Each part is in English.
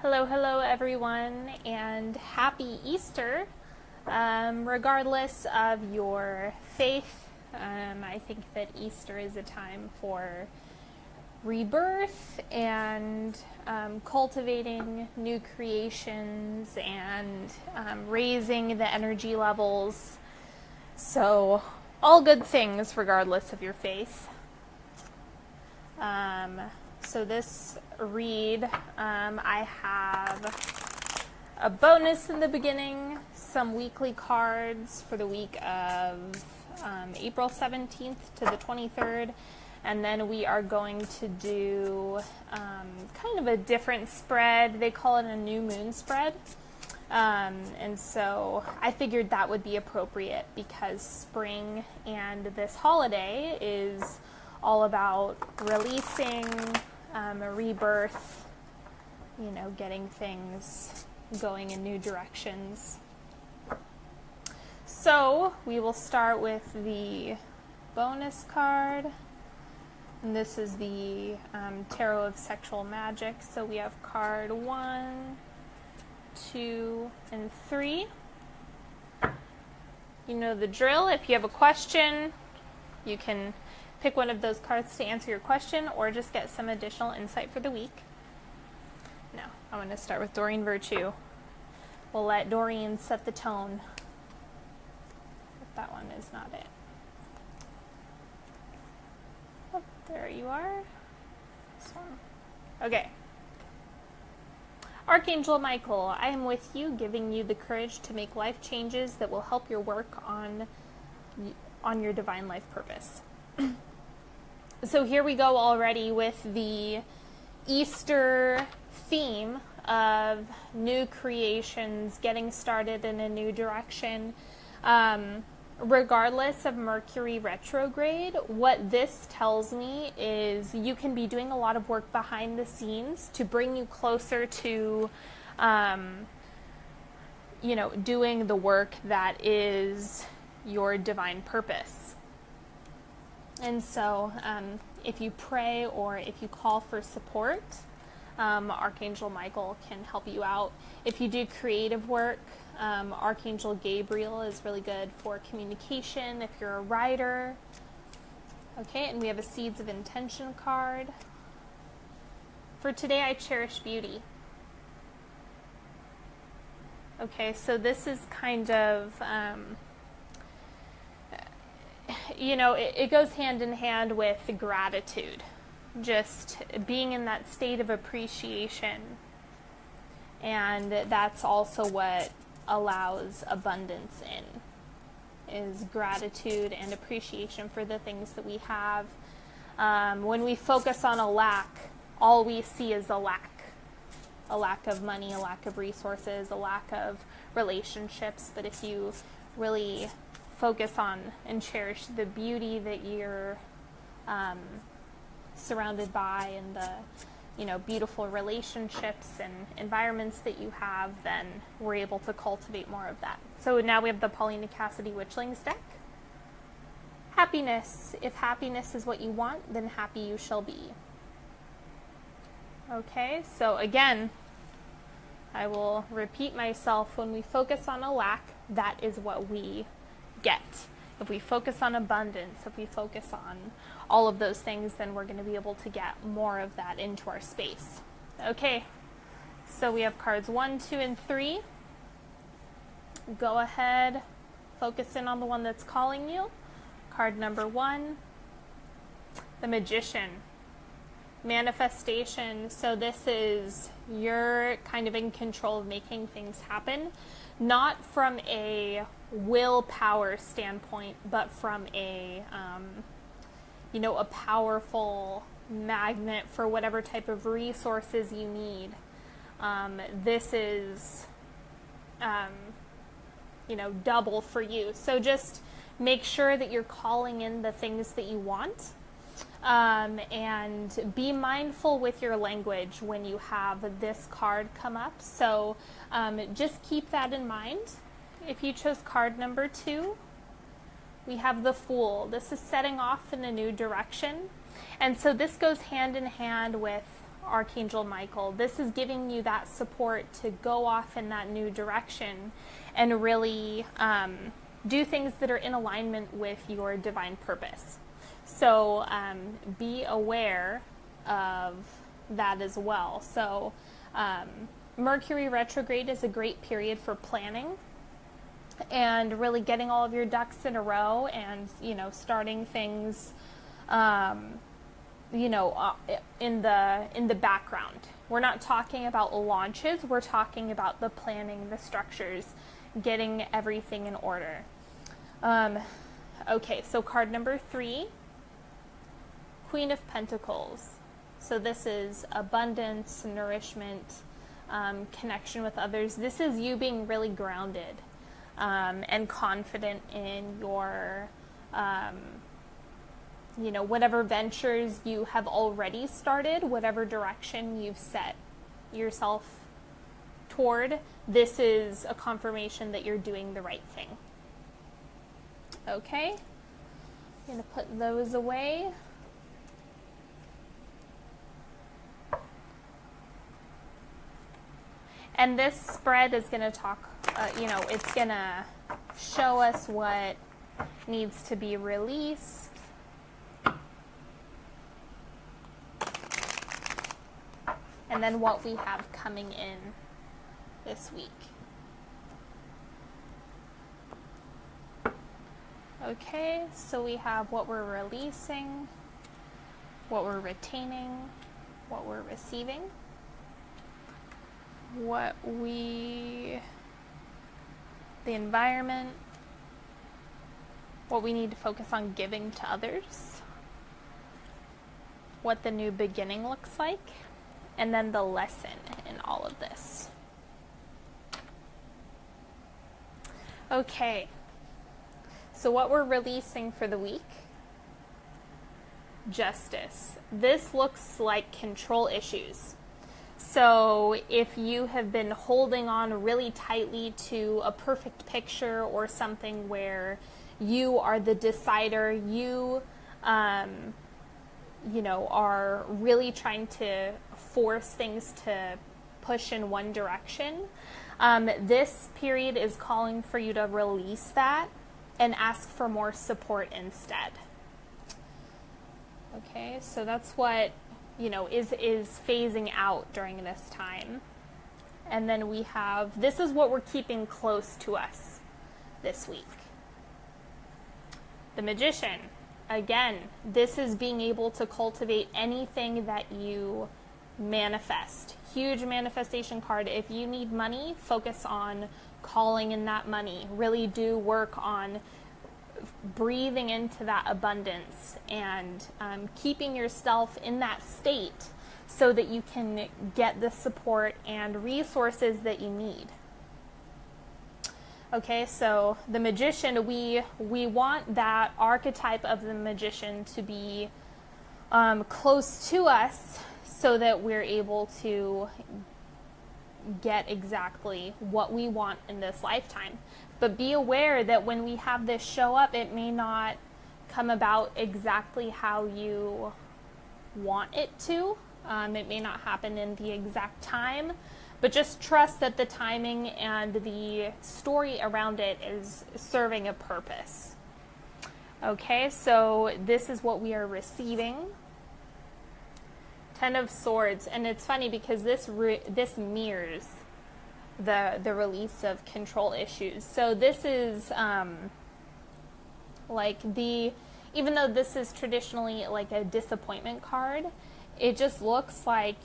Hello, hello everyone, and happy Easter. Regardless of your faith, I think that Easter is a time for rebirth and cultivating new creations and raising the energy levels. So, all good things regardless of your faith. So this read, I have a bonus in the beginning, some weekly cards for the week of April 17th to the 23rd, and then we are going to do kind of a different spread. They call it a new moon spread. And so I figured that would be appropriate because spring and this holiday is all about releasing, a rebirth, getting things going in new directions. So we will start with the bonus card. And this is the Tarot of Sexual Magic. So we have card 1, 2, and 3. You know the drill. If you have a question, you can pick one of those cards to answer your question or just get some additional insight for the week. Now, I'm going to start with Doreen Virtue. We'll let Doreen set the tone. But that one is not it. Oh, there you are. This one. Okay. Archangel Michael, I am with you, giving you the courage to make life changes that will help your work on your divine life purpose. So here we go already with the Easter theme of new creations, getting started in a new direction. Regardless of Mercury retrograde, what this tells me is you can be doing a lot of work behind the scenes to bring you closer to, doing the work that is your divine purpose. And so if you pray or if you call for support, Archangel Michael can help you out. If you do creative work, Archangel Gabriel is really good for communication if you're a writer. Okay, and we have a Seeds of Intention card. For today, I cherish beauty. Okay, so this is kind of... it goes hand in hand with gratitude, just being in that state of appreciation. And that's also what allows abundance is gratitude and appreciation for the things that we have. When we focus on a lack, all we see is a lack of money, a lack of resources, a lack of relationships. But if you really focus on and cherish the beauty that you're surrounded by and the beautiful relationships and environments that you have, then we're able to cultivate more of that. So now we have the Paulina Cassidy Witchlings deck. Happiness. If happiness is what you want, then happy you shall be. Okay, so again, I will repeat myself. When we focus on a lack, that is what we get. If we focus on abundance, if we focus on all of those things, then we're going to be able to get more of that into our space. Okay, so we have cards 1, 2, and 3. Go ahead, focus in on the one that's calling you. Card number 1, the Magician. Manifestation. So this is you're kind of in control of making things happen, not from a willpower standpoint, but from a a powerful magnet for whatever type of resources you need. This is double for you. So just make sure that you're calling in the things that you want, and be mindful with your language when you have this card come up. So just keep that in mind. If you chose card number 2, we have the Fool. This is setting off in a new direction. And so this goes hand in hand with Archangel Michael. This is giving you that support to go off in that new direction and really do things that are in alignment with your divine purpose. So be aware of that as well. So Mercury retrograde is a great period for planning and really getting all of your ducks in a row and, starting things, in the background. We're not talking about launches. We're talking about the planning, the structures, getting everything in order. Okay, so card number 3, Queen of Pentacles. So this is abundance, nourishment, connection with others. This is you being really grounded and confident in your, whatever ventures you have already started, whatever direction you've set yourself toward. This is a confirmation that you're doing the right thing. Okay, I'm going to put those away. And this spread is going to talk, it's going to show us what needs to be released. And then what we have coming in this week. Okay, so we have what we're releasing, what we're retaining, what we're receiving, the environment, what we need to focus on giving to others, what the new beginning looks like, and then the lesson in all of this. Okay, so what we're releasing for the week, justice. This looks like control issues. So if you have been holding on really tightly to a perfect picture or something where you are the decider, you are really trying to force things to push in one direction, this period is calling for you to release that and ask for more support instead. Okay, so that's what is phasing out during this time. And then we have, this is what we're keeping close to us this week. The Magician. Again, this is being able to cultivate anything that you manifest. Huge manifestation card. If you need money, focus on calling in that money. Really do work on breathing into that abundance and keeping yourself in that state so that you can get the support and resources that you need. Okay, so the Magician, we want that archetype of the Magician to be close to us so that we're able to get exactly what we want in this lifetime. But be aware that when we have this show up, it may not come about exactly how you want it to. It may not happen in the exact time, but just trust that the timing and the story around it is serving a purpose. Okay, so this is what we are receiving. 10 of Swords, and it's funny because this mirrors the release of control issues. So this is even though this is traditionally like a disappointment card, it just looks like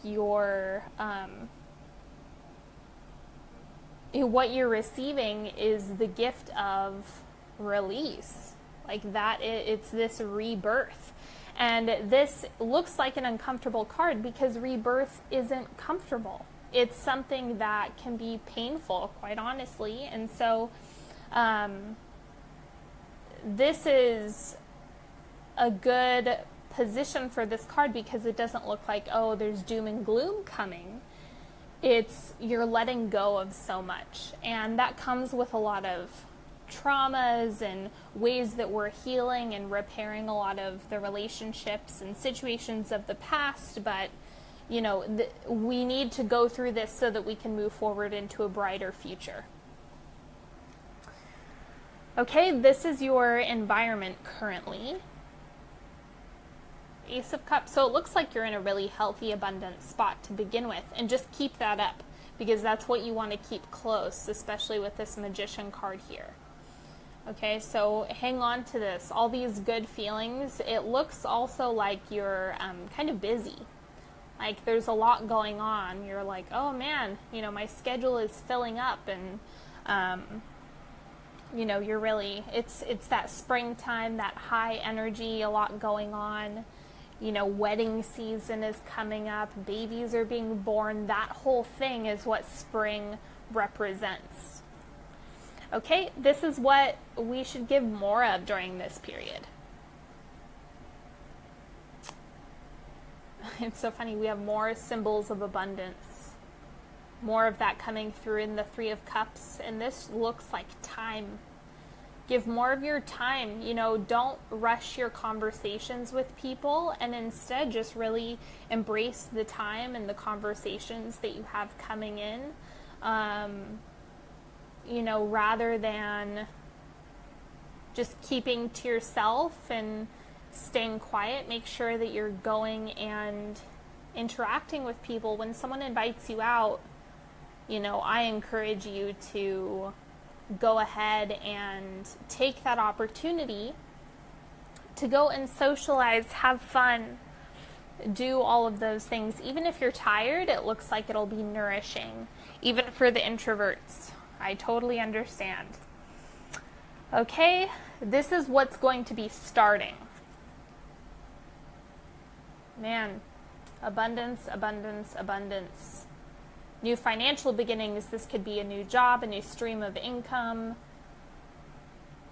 what you're receiving is the gift of release. Like that, it's this rebirth. And this looks like an uncomfortable card because rebirth isn't comfortable. It's something that can be painful, quite honestly. And so this is a good position for this card because it doesn't look like, oh, there's doom and gloom coming. It's you're letting go of so much. And that comes with a lot of traumas and ways that we're healing and repairing a lot of the relationships and situations of the past. But we need to go through this so that we can move forward into a brighter future. Okay, this is your environment currently. Ace of Cups. So it looks like you're in a really healthy, abundant spot to begin with, and just keep that up, because that's what you want to keep close, especially with this Magician card here. Okay, so hang on to this. All these good feelings. It looks also like you're kind of busy. Like there's a lot going on. You're like, oh man, my schedule is filling up, and you're really, it's that springtime, that high energy, a lot going on. Wedding season is coming up, babies are being born. That whole thing is what spring represents. Okay, this is what we should give more of during this period. It's so funny, we have more symbols of abundance. More of that coming through in the Three of Cups, and this looks like time. Give more of your time, don't rush your conversations with people, and instead just really embrace the time and the conversations that you have coming in, rather than just keeping to yourself and staying quiet. Make sure that you're going and interacting with people. When someone invites you out, I encourage you to go ahead and take that opportunity to go and socialize, have fun, do all of those things. Even if you're tired, it looks like it'll be nourishing, even for the introverts. I totally understand. Okay, this is what's going to be starting. Man, abundance, abundance, abundance. New financial beginnings. This could be a new job, a new stream of income,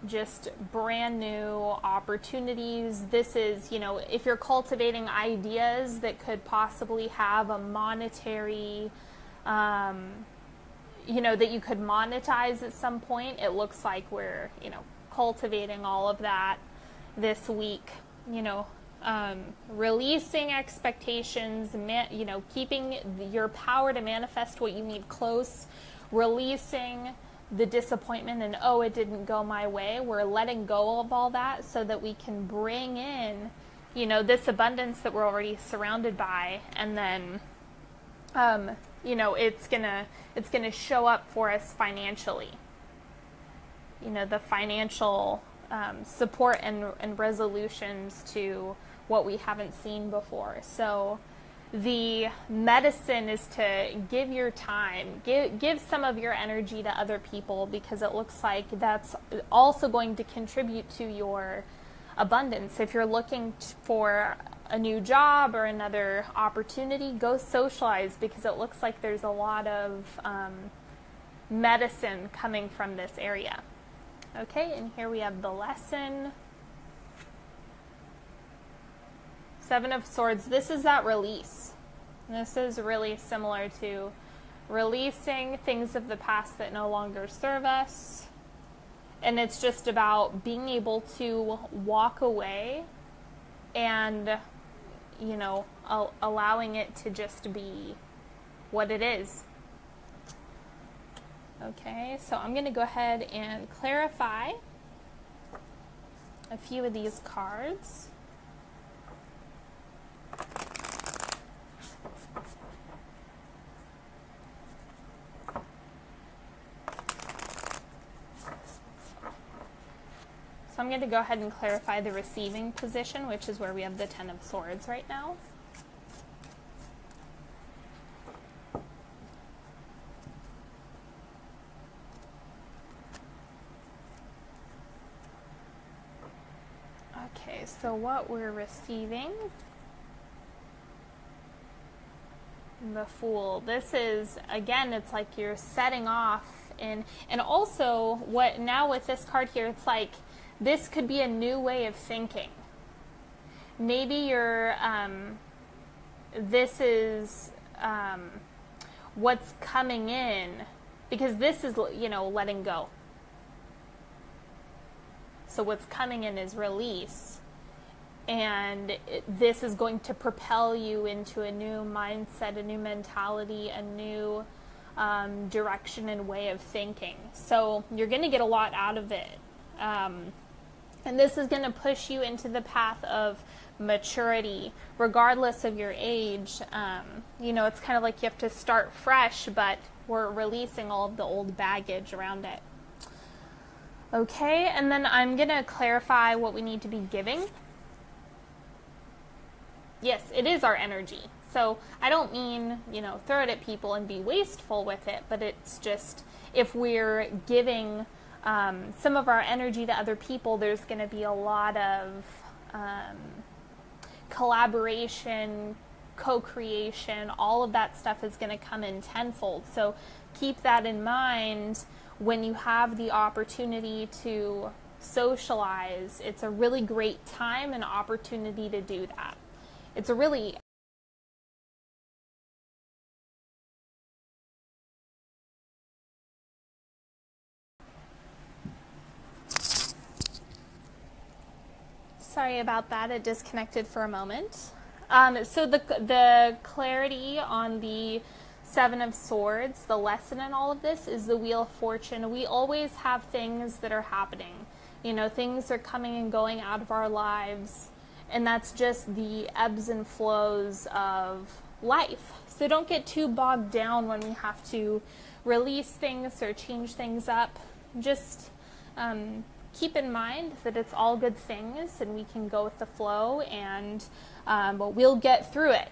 just brand new opportunities. This is, if you're cultivating ideas that could possibly have a monetary, that you could monetize at some point. It looks like we're, cultivating all of that this week, releasing expectations, keeping your power to manifest what you need close, releasing the disappointment and, oh, it didn't go my way. We're letting go of all that so that we can bring in, this abundance that we're already surrounded by, and then, it's gonna show up for us financially. The financial support and resolutions to what we haven't seen before. So the medicine is to give your time, give some of your energy to other people, because it looks like that's also going to contribute to your abundance. If you're looking for a new job or another opportunity, go socialize, because it looks like there's a lot of medicine coming from this area. Okay, and here we have the lesson. Seven of Swords. This is that release. This is really similar to releasing things of the past that no longer serve us. And it's just about being able to walk away and, allowing it to just be what it is. Okay, so I'm going to go ahead and clarify a few of these cards. So I'm going to go ahead and clarify the receiving position, which is where we have the Ten of Swords right now. Okay, so what we're receiving, the Fool. This is, again, it's like you're setting off, and also what now with this card here, it's like this could be a new way of thinking. Maybe you're, this is what's coming in, because this is, letting go. So what's coming in is release. And this is going to propel you into a new mindset, a new mentality, a new direction and way of thinking. So you're going to get a lot out of it. And this is going to push you into the path of maturity, regardless of your age. You know, it's kind of like you have to start fresh, but we're releasing all of the old baggage around it. Okay, and then I'm going to clarify what we need to be giving. Yes, it is our energy. So I don't mean, you know, throw it at people and be wasteful with it, but it's just if we're giving some of our energy to other people, there's going to be a lot of collaboration, co-creation, all of that stuff is going to come in tenfold. So keep that in mind when you have the opportunity to socialize. It's a really great time and opportunity to do that. It's a really sorry about that, it disconnected for a moment. So the clarity on the Seven of Swords, the lesson in all of this is the Wheel of Fortune. We always have things that are happening. You know, things are coming and going out of our lives, and that's just the ebbs and flows of life. So don't get too bogged down when we have to release things or change things up. Just keep in mind that it's all good things and we can go with the flow, and but we'll get through it.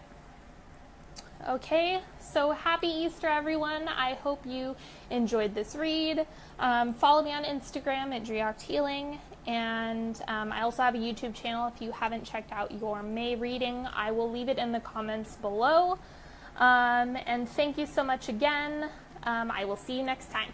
Okay, so happy Easter, everyone. I hope you enjoyed this read. Follow me on Instagram at Driocht Healing, and I also have a YouTube channel. If you haven't checked out your May reading, I will leave it in the comments below. And thank you so much again. I will see you next time.